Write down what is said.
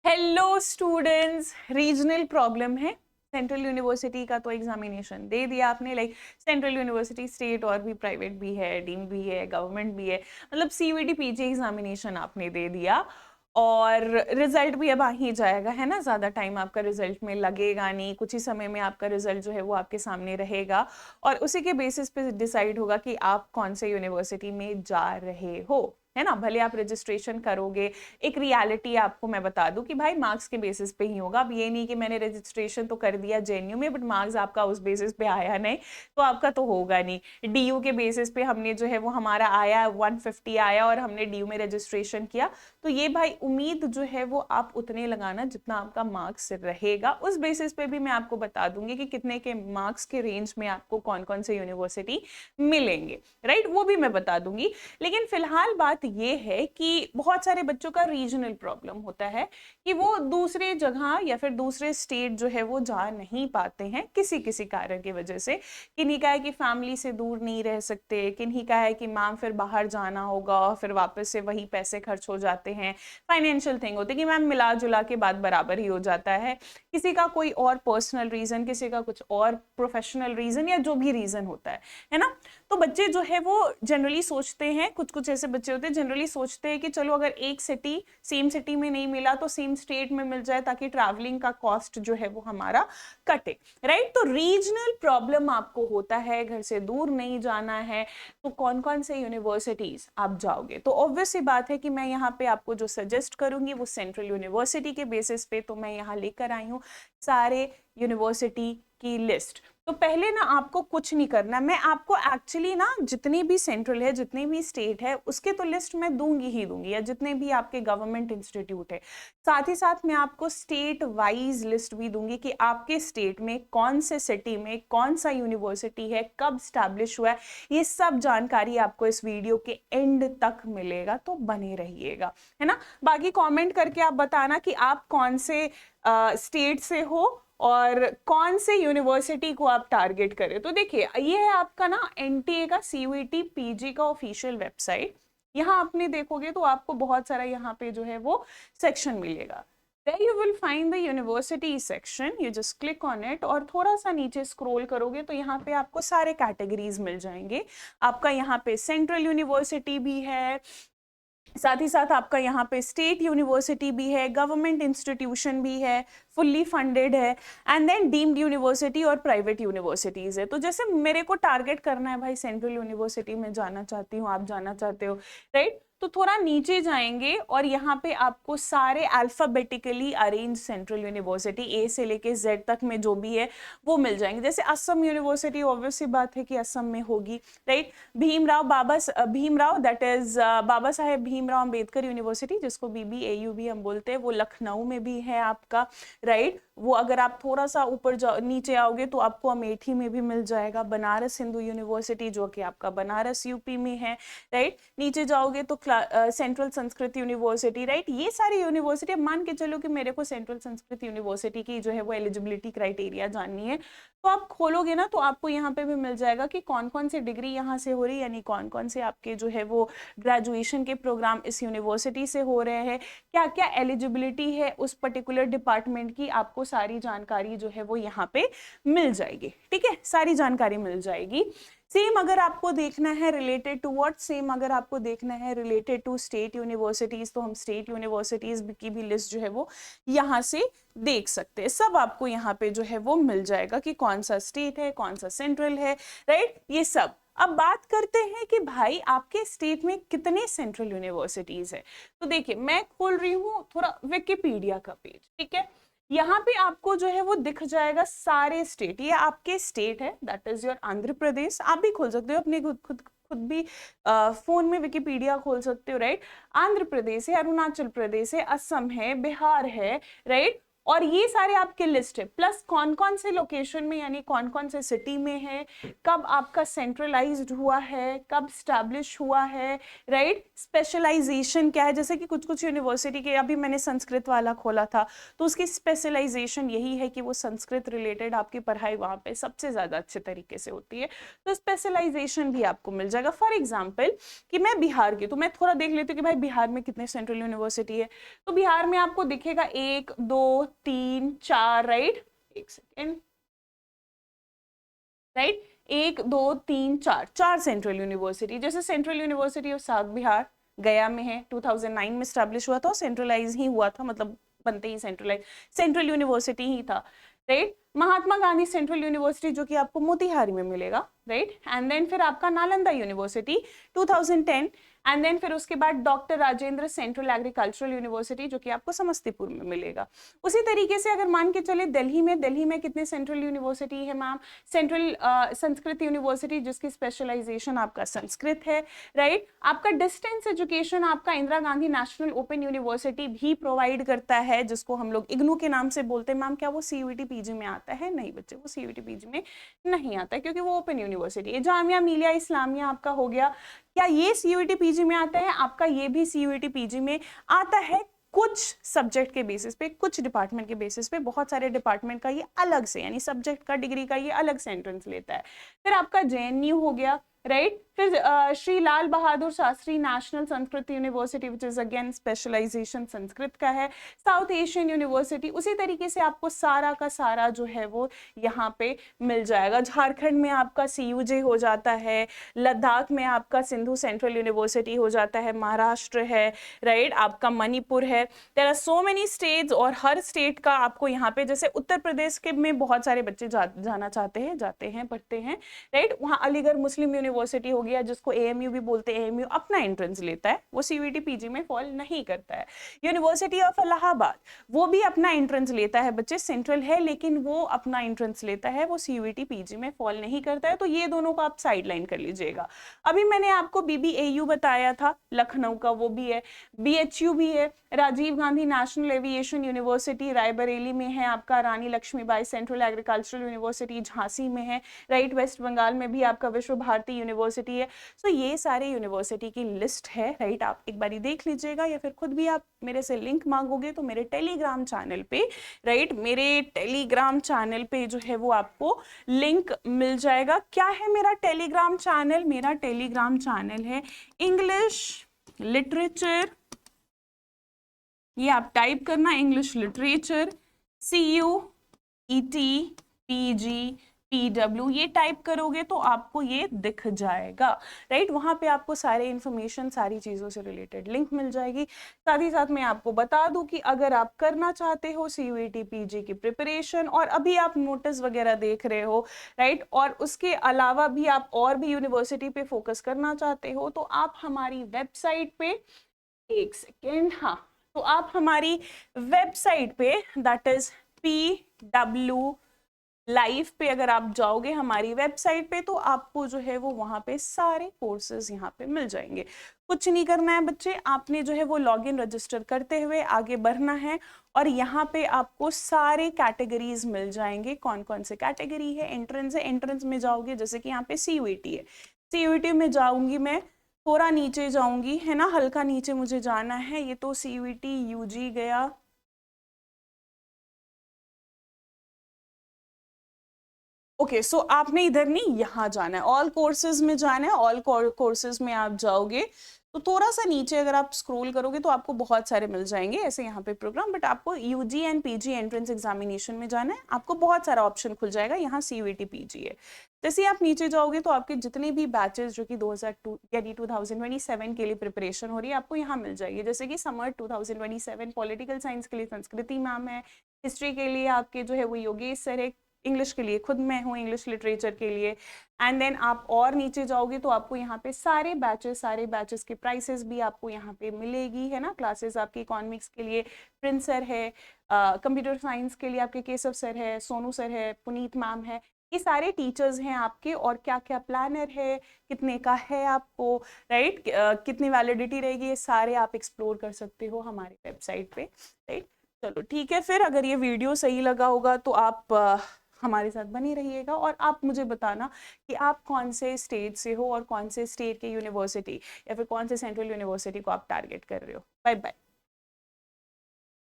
Hello students, regional problem है। Central university का तो एग्जामिनेशन दे दिया आपने, लाइक सेंट्रल यूनिवर्सिटी स्टेट और भी प्राइवेट भी है, डीम भी है, गवर्नमेंट भी है, मतलब सीवीटी पीजी एग्जामिनेशन आपने दे दिया और रिजल्ट भी अब आ ही जाएगा, है ना। ज़्यादा टाइम आपका रिजल्ट में लगेगा नहीं, कुछ ही समय में आपका रिजल्ट जो है वो आपके सामने रहेगा और उसी के बेसिस पे डिसाइड होगा कि आप कौन से यूनिवर्सिटी में जा रहे हो, है ना। भले आप रजिस्ट्रेशन करोगे, एक रियलिटी आपको मैं बता दूं कि भाई मार्क्स के बेसिस पे ही होगा। अब ये नहीं कि मैंने रजिस्ट्रेशन तो कर दिया जेएनयू में बट मार्क्स आपका उस बेसिस पे आया नहीं, तो आपका तो होगा नहीं। डीयू के बेसिस पे हमने जो है वो हमारा आया 150 आया और हमने डीयू में रजिस्ट्रेशन किया, तो ये भाई उम्मीद जो है वो आप उतने लगाना जितना आपका मार्क्स रहेगा। उस बेसिस पे भी मैं आपको बता दूंगी कि कितने के मार्क्स के रेंज में आपको कौन कौन से यूनिवर्सिटी मिलेंगे, राइट, वो भी मैं बता दूंगी। लेकिन फिलहाल बात ये है कि बहुत सारे बच्चों का रीजनल प्रॉब्लम होता है कि वो दूसरे जगह या फिर दूसरे स्टेट जो है वो जा नहीं पाते हैं किसी किसी कारण की वजह से। किन्हीं का है कि फैमिली से दूर नहीं रह सकते, किन्हीं का है कि मैम फिर बाहर जाना होगा और फिर वापस से वही पैसे खर्च हो जाते हैं, फाइनेंशियल थिंग होती है कि मैम मिला जुला के बाद बराबर ही हो जाता है। किसी का कोई और पर्सनल रीजन, किसी का कुछ और प्रोफेशनल रीजन या जो भी रीजन होता है ना। तो बच्चे जो है वो जनरली सोचते हैं, कुछ कुछ ऐसे बच्चे होते हैं जनरली सोचते हैं कि चलो अगर एक सिटी सेम सिटी में नहीं मिला तो सेम स्टेट में मिल जाए ताकि ट्रैवलिंग का कॉस्ट जो है वो हमारा कटे, राइट। तो रीजनल प्रॉब्लम आपको होता है, घर से दूर नहीं जाना है, तो कौन कौन से यूनिवर्सिटीज आप जाओगे। तो ऑब्वियस सी बात है कि मैं यहाँ पे आपको जो सजेस्ट करूंगी वो सेंट्रल यूनिवर्सिटी के बेसिस पे, तो मैं यहाँ लेकर आई हूँ सारे यूनिवर्सिटी की लिस्ट। तो पहले ना आपको कुछ नहीं करना, मैं आपको एक्चुअली ना जितनी भी सेंट्रल है, जितनी भी स्टेट है, उसके तो लिस्ट मैं दूंगी ही दूंगी, या जितने भी आपके गवर्नमेंट इंस्टीट्यूट है, साथ ही साथ मैं आपको स्टेट वाइज लिस्ट भी दूंगी कि आपके स्टेट में कौन से सिटी में कौन सा यूनिवर्सिटी है, कब स्टैब्लिश हुआ है। ये सब जानकारी आपको इस वीडियो के एंड तक मिलेगा, तो बने रहिएगा, है ना। बाकी कॉमेंट करके आप बताना कि आप कौन से स्टेट से हो और कौन से यूनिवर्सिटी को आप टारगेट करें। तो देखिए ये है आपका ना एनटीए का सीयूईटी पीजी का ऑफिशियल वेबसाइट। यहाँ आपने देखोगे तो आपको बहुत सारा यहाँ पे जो है वो सेक्शन मिलेगा। There you will find the university section. You just click on it और थोड़ा सा नीचे स्क्रॉल करोगे तो यहाँ पे आपको सारे कैटेगरीज मिल जाएंगे। आपका यहाँ पे सेंट्रल यूनिवर्सिटी भी है, साथ ही साथ आपका यहाँ पे स्टेट यूनिवर्सिटी भी है, गवर्नमेंट इंस्टीट्यूशन भी है, फुल्ली फंडेड है, एंड देन डीम्ड यूनिवर्सिटी और प्राइवेट यूनिवर्सिटीज है। तो जैसे मेरे को टारगेट करना है भाई, सेंट्रल यूनिवर्सिटी में जाना चाहती हूँ, आप जाना चाहते हो, राइट, तो थोड़ा नीचे जाएंगे और यहाँ पे आपको सारे alphabetically arrange central university A से लेके जेड तक में जो भी है वो मिल जाएंगे। जैसे असम यूनिवर्सिटी ऑब्वियस सी बात है कि असम में होगी, right. Bhimrao that is Baba Saheb Bhimrao Ambedkar university, जिसको बीबीएयू भी हम बोलते हैं, वो लखनऊ में भी है आपका, राइट। वो अगर आप थोड़ा सा ऊपर नीचे आओगे तो आपको अमेठी में भी मिल जाएगा। बनारस हिंदू यूनिवर्सिटी जो कि आपका बनारस यूपी में है, राइट। नीचे जाओगे तो सेंट्रल संस्कृत यूनिवर्सिटी, राइट। ये सारी यूनिवर्सिटी, मान के चलो कि मेरे को सेंट्रल संस्कृत यूनिवर्सिटी की जो है वो एलिजिबिलिटी क्राइटेरिया जाननी है, तो आप खोलोगे ना तो आपको यहाँ पे भी मिल जाएगा कि कौन कौन सी डिग्री यहाँ से हो रही है, यानी कौन कौन से आपके जो है वो ग्रेजुएशन के प्रोग्राम इस यूनिवर्सिटी से हो रहे हैं, क्या क्या एलिजिबिलिटी है उस पर्टिकुलर डिपार्टमेंट की, आपको सारी जानकारी जो है वो यहाँ पे मिल जाएगी, ठीक है, सारी जानकारी मिल जाएगी। सेम अगर आपको देखना है रिलेटेड टू व्हाट, सेम अगर आपको देखना है रिलेटेड टू स्टेट यूनिवर्सिटीज, तो हम स्टेट यूनिवर्सिटीज की भी लिस्ट जो है वो यहाँ से देख सकते हैं। सब आपको यहाँ पे जो है वो मिल जाएगा कि कौन सा स्टेट है, कौन सा सेंट्रल है, राइट, ये सब। अब बात करते हैं कि भाई आपके स्टेट में कितने सेंट्रल यूनिवर्सिटीज है। तो देखिए मैं खोल रही हूँ थोड़ा विकिपीडिया का पेज, ठीक है। यहाँ पे आपको जो है वो दिख जाएगा सारे स्टेट, ये आपके स्टेट है, that is your Andhra Pradesh. आप भी खोल सकते हो अपने खुद भी फोन में विकिपीडिया खोल सकते हो, राइट। आंध्र प्रदेश है, अरुणाचल प्रदेश है, असम है, बिहार है, राइट, और ये सारे आपके लिस्ट है, प्लस कौन कौन से लोकेशन में यानी कौन कौन से सिटी में है, कब आपका सेंट्रलाइज्ड हुआ है, कब स्टैब्लिश हुआ है, राइट, स्पेशलाइजेशन क्या है, जैसे कि कुछ कुछ यूनिवर्सिटी के, अभी मैंने संस्कृत वाला खोला था तो उसकी स्पेशलाइजेशन यही है कि वो संस्कृत रिलेटेड आपकी पढ़ाई वहाँ पे सबसे ज़्यादा अच्छे तरीके से होती है, तो स्पेशलाइजेशन भी आपको मिल जाएगा। फॉर एग्जाम्पल कि मैं बिहार की, तो मैं थोड़ा देख लेती हूँ कि भाई बिहार में कितने सेंट्रल यूनिवर्सिटी है, तो बिहार में आपको दिखेगा 1 2 3 4, राइट, एक सेकेंड, राइट, 1 2 3 4, 4 सेंट्रल यूनिवर्सिटी। जैसे central university of south Bihar गया में है, 2009 में स्टैब्लिश हुआ था, सेंट्रलाइज ही हुआ था, मतलब बनते ही सेंट्रल यूनिवर्सिटी ही था, right. Mahatma Gandhi central university जो कि आपको मोतीहारी में मिलेगा, राइट, एंड देन फिर आपका नालंदा यूनिवर्सिटी 2010, एंड देन फिर उसके बाद doctor Rajendra central agricultural university जो कि आपको समस्तीपुर में मिलेगा। उसी तरीके से अगर मान के चले दिल्ली में कितने सेंट्रल यूनिवर्सिटी है मैम, सेंट्रल संस्कृत यूनिवर्सिटी जिसकी स्पेशलाइजेशन आपका संस्कृत है, राइट। आपका डिस्टेंस एजुकेशन आपका Indira Gandhi national open university भी प्रोवाइड करता है, जिसको हम लोग इग्नू के नाम से बोलते हैं। मैम क्या वो सीयूईटी पीजी में आता है? नहीं बच्चे, वो सीयूईटी पीजी में नहीं आता है क्योंकि वो ओपन यूनिवर्सिटी है। जामिया मिलिया इस्लामिया आपका हो गया, क्या ये सीयूईटी पीजी में आता है? आपका ये भी सीयूईटी पीजी में आता है, कुछ सब्जेक्ट के बेसिस पे, कुछ डिपार्टमेंट के बेसिस पे, बहुत सारे डिपार्टमेंट का ये अलग से यानी सब्जेक्ट का डिग्री का ये अलग से एंट्रेंस लेता है। फिर आपका जेएनयू हो गया, राइट। फिर Shri Lal Bahadur Shastri national Sanskrit university which is again specialisation Sanskrit का है। साउथ एशियन यूनिवर्सिटी, उसी तरीके से आपको सारा का सारा जो है वो यहाँ पे मिल जाएगा। झारखंड में आपका सीयूजे हो जाता है, लद्दाख में आपका सिंधु सेंट्रल यूनिवर्सिटी हो जाता है, महाराष्ट्र है, राइट, आपका मणिपुर है। There are so many states, और हर स्टेट का आपको यहाँ पे, जैसे उत्तर प्रदेश के में बहुत सारे बच्चे जाना चाहते हैं, जाते हैं, पढ़ते हैं, राइट। वहाँ अलीगढ़ मुस्लिम यूनिवर्सिटी हो गया जिसको एएमयू भी बोलते हैं, एएमयू अपना एंट्रेंस लेता है, वो सीयूईटी पीजी में फॉल नहीं करता है। यूनिवर्सिटी ऑफ इलाहाबाद वो भी अपना एंट्रेंस लेता है बच्चे, सेंट्रल है लेकिन वो अपना एंट्रेंस लेता है, वो सीयूईटी पीजी में फॉल नहीं करता है। तो ये दोनों को आप साइडलाइन कर लीजिएगा। अभी मैंने आपको बीबीएयू बताया था लखनऊ का, वो भी है। बीएचयू भी है, Rajiv Gandhi national aviation university Raebareli में है आपका। Rani Lakshmibai central agricultural university Jhansi में है, राइट। वेस्ट बंगाल में भी आपका विश्व भारती यूनिवर्सिटी है। सो ये सारे यूनिवर्सिटी की लिस्ट है, राइट। आप एक बारी देख लीजिएगा, या फिर खुद भी आप मेरे से लिंक मांगोगे तो मेरे टेलीग्राम चैनल पे, राइट, मेरे टेलीग्राम चैनल पे जो है वो आपको लिंक मिल जाएगा। क्या है मेरा टेलीग्राम चैनल? मेरा टेलीग्राम चैनल है इंग्लिश लिटरेचर, ये आप टाइप करना, इंग्लिश लिटरेचर CUET PG ये टाइप करोगे तो आपको ये दिख जाएगा, राइट। वहां पे आपको सारे इंफॉर्मेशन, सारी चीजों से रिलेटेड लिंक मिल जाएगी। साथ ही साथ मैं आपको बता दूं कि अगर आप करना चाहते हो सीयूईटी पीजी की प्रिपरेशन, और अभी आप नोटिस वगैरह देख रहे हो, राइट, और उसके अलावा भी आप और भी यूनिवर्सिटी पे फोकस करना चाहते हो, तो आप हमारी वेबसाइट पे, एक सेकेंड, हाँ, तो आप हमारी वेबसाइट पे, दैट इज PW लाइव पे अगर आप जाओगे हमारी वेबसाइट पे, तो आपको जो है वो वहां पे सारे कोर्सेज यहाँ पे मिल जाएंगे। कुछ नहीं करना है बच्चे, आपने जो है वो लॉगिन रजिस्टर करते हुए आगे बढ़ना है, और यहाँ पे आपको सारे कैटेगरीज मिल जाएंगे। कौन कौन से कैटेगरी है? एंट्रेंस है, एंट्रेंस में जाओगे, जैसे कि यहाँ पे सीयूईटी है, सीयूईटी में जाऊंगी मैं, थोड़ा नीचे जाऊंगी, है ना, हल्का नीचे मुझे जाना है। ये तो सीयूईटी यूजी गया, ओके, सो आपने इधर नहीं, यहाँ जाना है, ऑल कोर्सेज में जाना है। ऑल कोर्सेज में आप जाओगे तो थोड़ा सा नीचे अगर आप स्क्रॉल करोगे तो आपको बहुत सारे मिल जाएंगे ऐसे यहाँ पे प्रोग्राम, बट आपको UG and PG entrance examination में जाना है, आपको बहुत सारा ऑप्शन खुल जाएगा। यहाँ सीयूईटी पीजी है। जैसे आप नीचे जाओगे तो आपके जितने भी बैचेस जो कि 2002 यानी 2027 के लिए प्रिपरेशन हो रही है, आपको यहाँ मिल जाएगी। जैसे कि समर 2027 पॉलिटिकल साइंस के लिए संस्कृति मैम है, हिस्ट्री के लिए आपके जो है वो योगेश सर है, इंग्लिश के लिए खुद मैं हूँ, इंग्लिश लिटरेचर के लिए। एंड देन आप और नीचे जाओगे तो आपको यहाँ पे सारे बैचेस के प्राइसेस भी आपको यहाँ पे मिलेगी, है ना। क्लासेस आपकी इकोनॉमिक्स के लिए प्रिंस सर है, कंप्यूटर साइंस के लिए आपके केशव सर है, सोनू सर है, पुनीत मैम है, ये सारे टीचर्स हैं आपके। और क्या क्या प्लानर है, कितने का है आपको, राइट, कितनी वैलिडिटी रहेगी, ये सारे आप एक्सप्लोर कर सकते हो हमारे वेबसाइट पे, राइट। चलो ठीक है, फिर अगर ये वीडियो सही लगा होगा तो आप हमारे साथ बने रहिएगा, और आप मुझे बताना कि आप कौन से स्टेट से हो और कौन से स्टेट के यूनिवर्सिटी या फिर कौन से सेंट्रल यूनिवर्सिटी को आप टारगेट कर रहे हो। Bye bye.